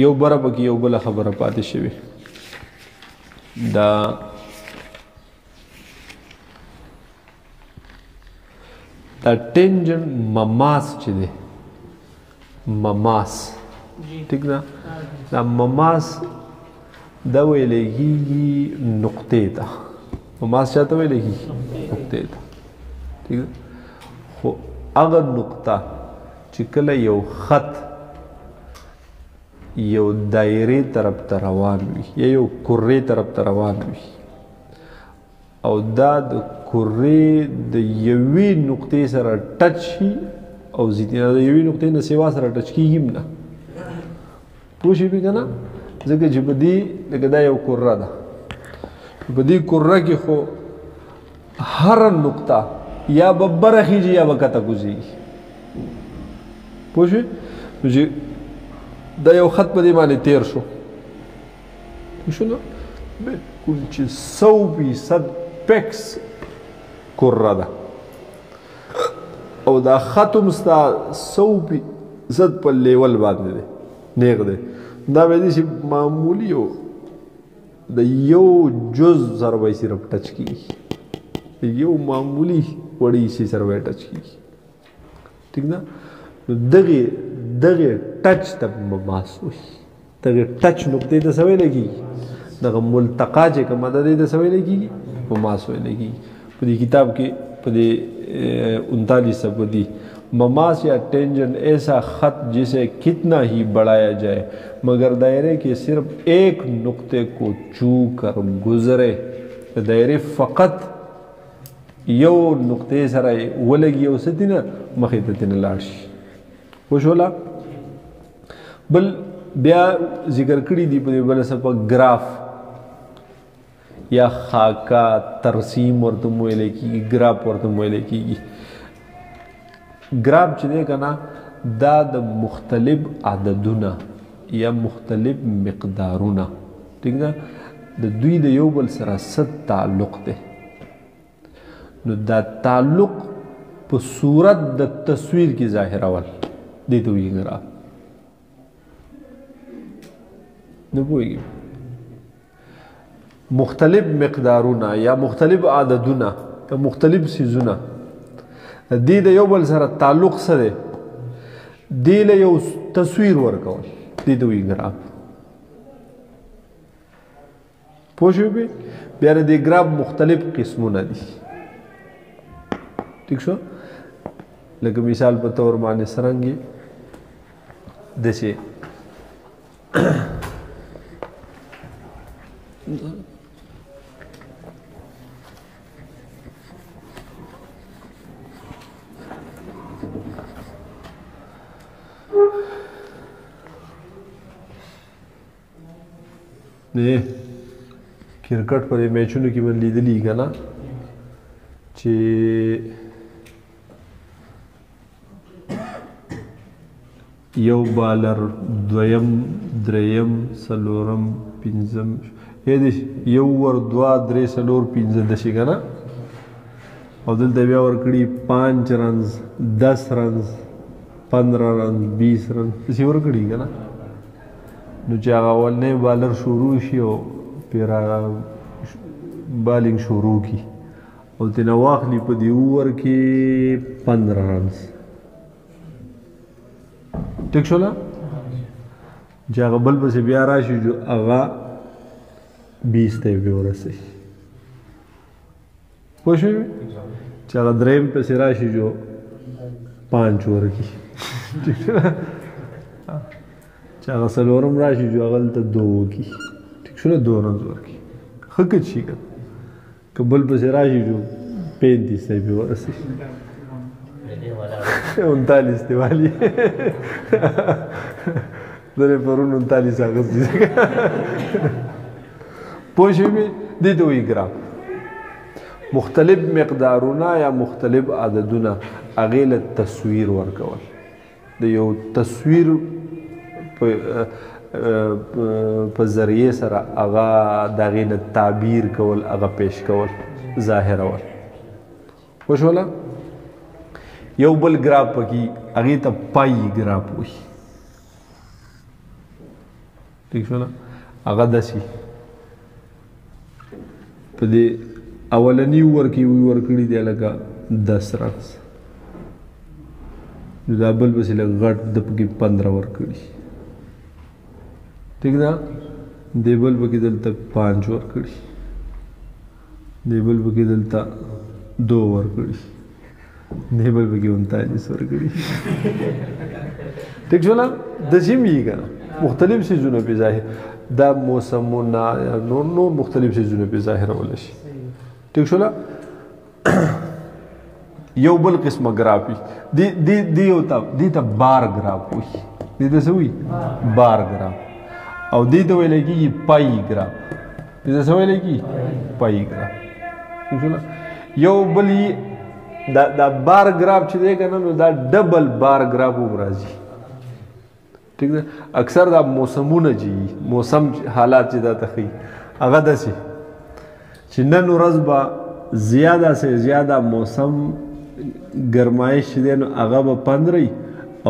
یو بره پکې یو بله خبره پاتې شوې دا ټینجن مماس چې دی مماس ٹھیک نا دا مماس دا ویلې کېږي نقطې ته مماس چاته ویلې کېږي نقطې ته ٹھیک ده خو هغه نقطه چې کله یو خط یو دایرې طرف ته روان وي یا یو کرې طرف ته روان وي او دا د کرې د یوې نقطې سره ټچ شي او د یوې نقطې نه سوا سره ټچ کېږي هم نه پوه شوې که نه ځکه چې په دې لکه دا یو کره ده په دې کره کې خو هره نقطه یا به بره خیږي یا به کته کوزېږي پوه شوې نو چې دا یو خط په دې باندې تیر شو شو نه بلکل چې 100% پیکس کره ده او دا خط هم ستا 100% په لیول باندې دی نیغ دی دا به دې چې معمولي د یو جز سره به یې صرف ټچ کېږي یو معمولي وړی شي سره به یې ټچ کېږي ټیک ده نو دغې ټچ ته مماس وایي دغې ټچ نقطې ته څه ویلی کېږي دغه ملتقا چې کومه ده دې ته څه ویلی کېږي مماس ویلی کېږي په دې کتاب کې په دې 39 صفحه دی مماس یا ٹینجن ایسا خط جسے کتنا ہی بڑھایا جائے مگر دائرے کے صرف ایک نقطے کو چھو کر گزرے دائرے فقط یو نقطے سره ولګي او ستینه مخې ته تینه لاړ شي وشولا بل بیا ذکر کړی دی په بل څه په ګراف یا خاکا ترسیم ورته ویل کېږي ګراف ورته ویل کېږي ګراف چې دی که نه دا د مختلف عددونه یا مختلف مقدارونه ټیک ده د دوی د یو بل سره څه تعلق دی نو دا تعلق په صورت د تصویر کې ظاهرول دې ته وایي ګراف نه پوهېږي مختلف مقدارونه یا مختلف عددونه یا مختلف څیزونه دې د یو بل سره تعلق څه دی دې له یو تصویر ورکول دې ته وایي ګراف پوه شوې بیا د دې ګراف مختلف قسمونه دي ٹھیک شو لکه مثال په طور باندې څرنګه دسې نه کرکټ په میچونو کې من لیدلی که نه چې یو بالر دویم دریم څلورم پنځم یو ور دوه درې څلور پنځه داسې که نه او دلته بیا ورکړي 5 رنز 10 رنز 15 رنز 20 رنز داسې ورکړي که نه نو چې هغه اولنی بالر شروع شي او پیرا بالینګ شروع کړي او ترېنه واخلي په دې اوور کې 15 رنز ټیک شوله چې هغه بل پسې بیا راشي هغه 20 ته بیا ورسوي پوه شوې چې هغه دریم پسې راشي جو 5 ورکړي چې هغه څلورم راشي جو هغه هلته 2 وکړي ټیک شوله 2 رنز ورکړي ښه که شي که بل پسې راشي جو 35 ته بیا ورسوي 39 دی والی درې پرون 39 اغوستي پوه شوې دې ته وایي ګراف مختلف مقدارونه یا مختلف عددونه هغې له تصویر ورکول د یو تصویر په ذریعې سره هغه د هغې نه تعبیر کول هغه پیش کول ظاهرول پوه شوله یو بل ګراف پکې هغې ته پای ګراف وایي ٹھیک شو نه هغه داسې په دې اولني اوور کې ورکړي دی لکه 10 رنز نو دا بل پسې لږ غټ د پکې 15 ورکړي ٹھیک ده دی بل پکې دلته 5 ورکړي دی بل پکې دلته 2 ورکړي دی بل پکې 39 ورکړي ٹھیک شو نه داسې مې کنه مختلف سیزونه په ظاهر دا موسمونه نور مختلف سیزونه په ظاهر ول شي ٹھیک شو نه یو بل قسمه ګرافي دی یو ته بار ګراف وي دی ته څه وي بار ګراف او دی ته ویل کېږي پای ګراف دی ته څه ویل کېږي پای ګراف ٹھیک شو نه یو بل دا بار ګراف چې دی کنه نو دا ډبل بار ګراف هم راځي ٹھیک ده اکثر دا موسمونه جي موسم حالات چې دا تخي هغه داسې چې نن ورځ به زیاده سے زیاده موسم گرمایش دی نو هغه به 15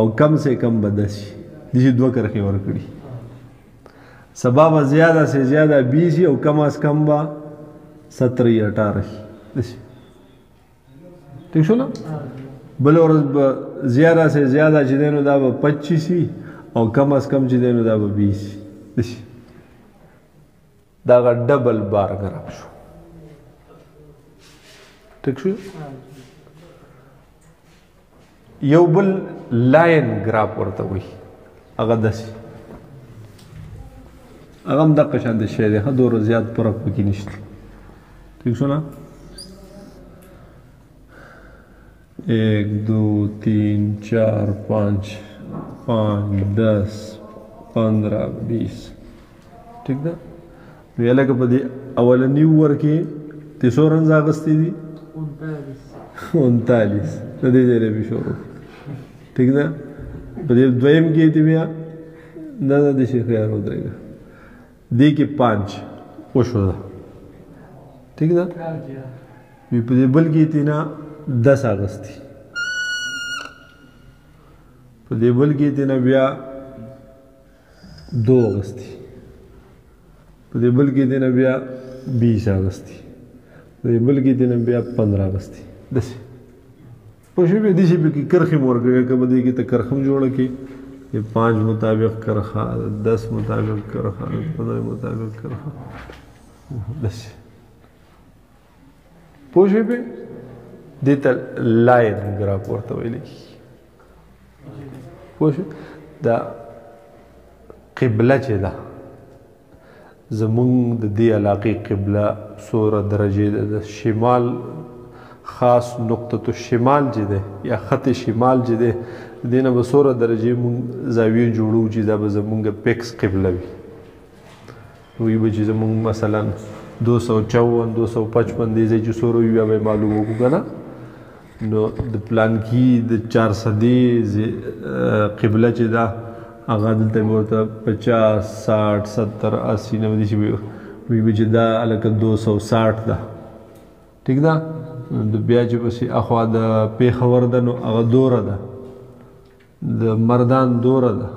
او کم سے کم به 10 دي دوه کرخې ورکړي سبا به زیاده سے زیاده 20 او کم از کم به 17 18 دي ٹھیک شو نه بل ورځ به زیاده سے زیاده چې دی نو دا به 25 او کم از کم چې دی نو دا به 20 دي دا ډبل بار ګراف شو ٹھیک شو یو بل لاین ګراف ورته وي هغه داسې هغه هم دقه شان د شی دی ښه دومره زیات فرق پکې نشته ٹھیک شو نه 1 2 3 4 5 10 15 20 ٹھیک ده نو یا لکه په دې اولني اوور کې 300 رنز اخیستي دي 39 د دې ځای نه به شروع ٹھیک ده په دې دویم کې دې بیا نه د شي خیال ودرېږي دې کې 5 وشو ده ٹھیک ده په دې بل کې تینا 10 اخیستي په دې بل کې تینا بیا 2 اخیستي په دې بل کې تینا بیا 20 اخیستي په دې بل کې تینا بیا 15 اخیستي داسې په شی به دې شي به کرخې مورګه کبه دې کې ته کرخم جوړه کې 5 مطابق کرخه 10 مطابق کرخه 15 مطابق کرخه داسې په شی به دې ته لاین ګراف ورته ویل کی په شی دا قبله چې ده زمونږ د دې علاقې قبله سوره درجه د شمال خاص نقطه الشمال چې ده یا خط شمال چې ده دینه به سوره درجه مونږ زاویه جوړو چې دا به زمونږ پیکس قبله وي وی به چې زمونږ مثلا 254 255 دې چې سوره وي به معلومه وکړو کنه نو د پلان کې د 400 قبله چې ده هغه دلته ورته 50 60 70 80 90 شي وي چې دا الکه 260 ده ٹھیک ده د بیا چې پسې اخوا د پیښور ده نو هغه دوره ده د مردان دوره ده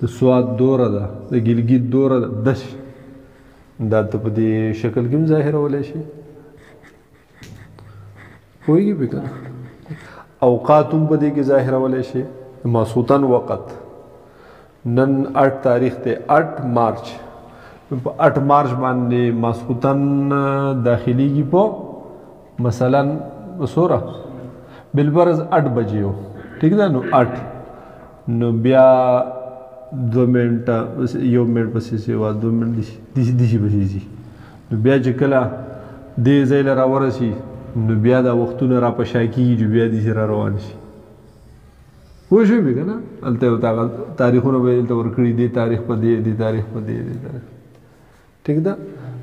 د سوات دوره ده د ګلګت دوره ده داسې دا ته په دې شکل کې هم ظاهرولی شي پوهېږي پې که اوقات هم په دې کې ظاهرولی شي ماسخوتن وقت نن 8 تاریخ دی 8 مارچ په 8 مارچ باندې ماسخوتن داخليږي په مثلا سوره بالبرز 8 بجې و ٹھیک ده نو 8 نو بیا 2 منټه یو منټ پسې سیوا 2 منټ دي شي بسې نو بیا چې کله دې ځای له راورسي نو بیا دا وختونه را په شا کېږي چې بیا دې را روان شي پوه شوې بې که نه هلته تاریخونه به یې دلته ورکړي دې تاریخ په دې تاریخ په دې تاریخ ټیک ده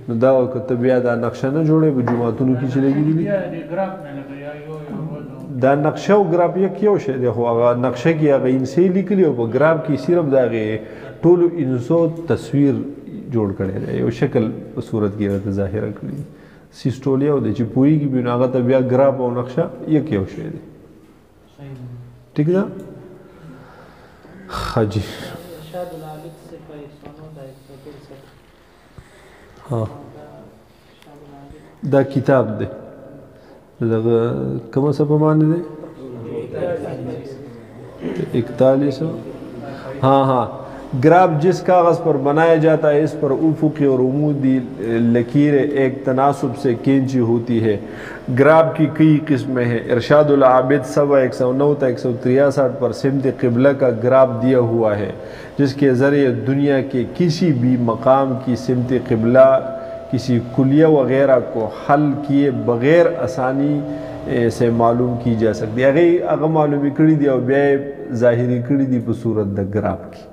نو دا که ته بیا دا نقشه نه جوړې په جوماتونو کې چې لګېدي دي دا نقشه او ګراف یو شی دی خو هغه نقشه کې هغه انسې لیکلي او په ګراف کې صرف د هغې ټولو انسو تصویر جوړ کړی دی یو شکل په صورت کې هغه ظاهره کړي سیسټولیا او دی چې پوهېږي بیا نو هغه ته بیا ګراف او نقشه یو شی دی ٹھیک ده ښه جي हाँ دا کتاب دے دغه کومه صفحه باندې دی 41 हाँ हाँ ग्राफ जिस कागज़ पर बनाया जाता है इस पर उफ़ुक़ी और उमूदी लकीरें एक तनासब से खींची होती है। ग्राफ की कई किस्में हैं। इरशादुल आबिद 109-163 पर सिमत क़िबला का ग्राफ दिया हुआ है जिसके ज़रिए दुनिया के किसी भी मकाम की सिमत क़िबला किसी कुलिया वगैरह को हल किए बग़ैर आसानी से मालूम की जा सकती है। अगर मालूम कड़ी दी और ब्या ज़ाहिरी कड़ी दी पर सूरत द ग्राफ की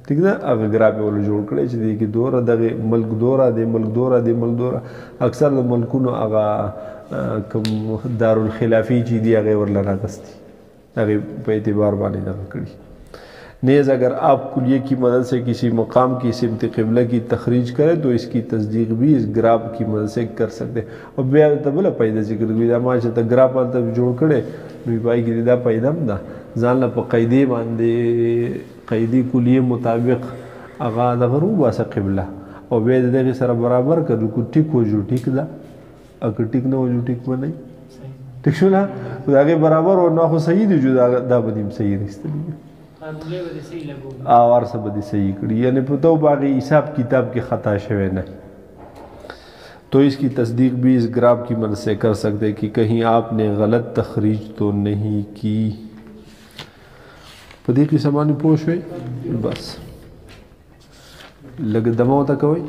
ठीक है। अगर ग्राफ वालों जोड़ करे चाहिए कि दौरा दगे मुल्क दौरा दे मुल्क दौरा दे मुल्क दौरा अक्सर मुल्कों ने अगा कम दारुल खिलाफी चीज़ दी अगे वरला रागस्ती अगे पे एतबार बाने दगा कड़ी नेज़ अगर आप कुलिये की मदद से किसी मकाम की सिमत क़िबला की तखरीज करें तो इसकी तस्दीक भी इस ग्राफ की मदद से कर सकते हैं। और बेया तबला पैदा जिक्र हुई माशा तक ग्राफ तब जोड़ करे नई पाई की दा पैदाम दा जानला पर क़ैदे बांधे क़ैदी कुलिये मुताबिक आगा दगरू बासा क़िबला और वे दे सर बराबर कर को टिक हो जो टिक दा अगर टिक ना हो जो टिक में नहीं ठीक शो ना आगे बराबर और ना हो सही दी जो दा बदीम सही रिश्ते आवार से बदी सही करी यानी पता बाकी हिसाब किताब के ख़ता शवे नहीं तो इसकी तस्दीक भी इस ग्राफ की मदद से कर सकते कि कहीं आपने गलत तखरीज तो नहीं की। पदी की सामान्य पोश हुए बस लग दमा होता कोई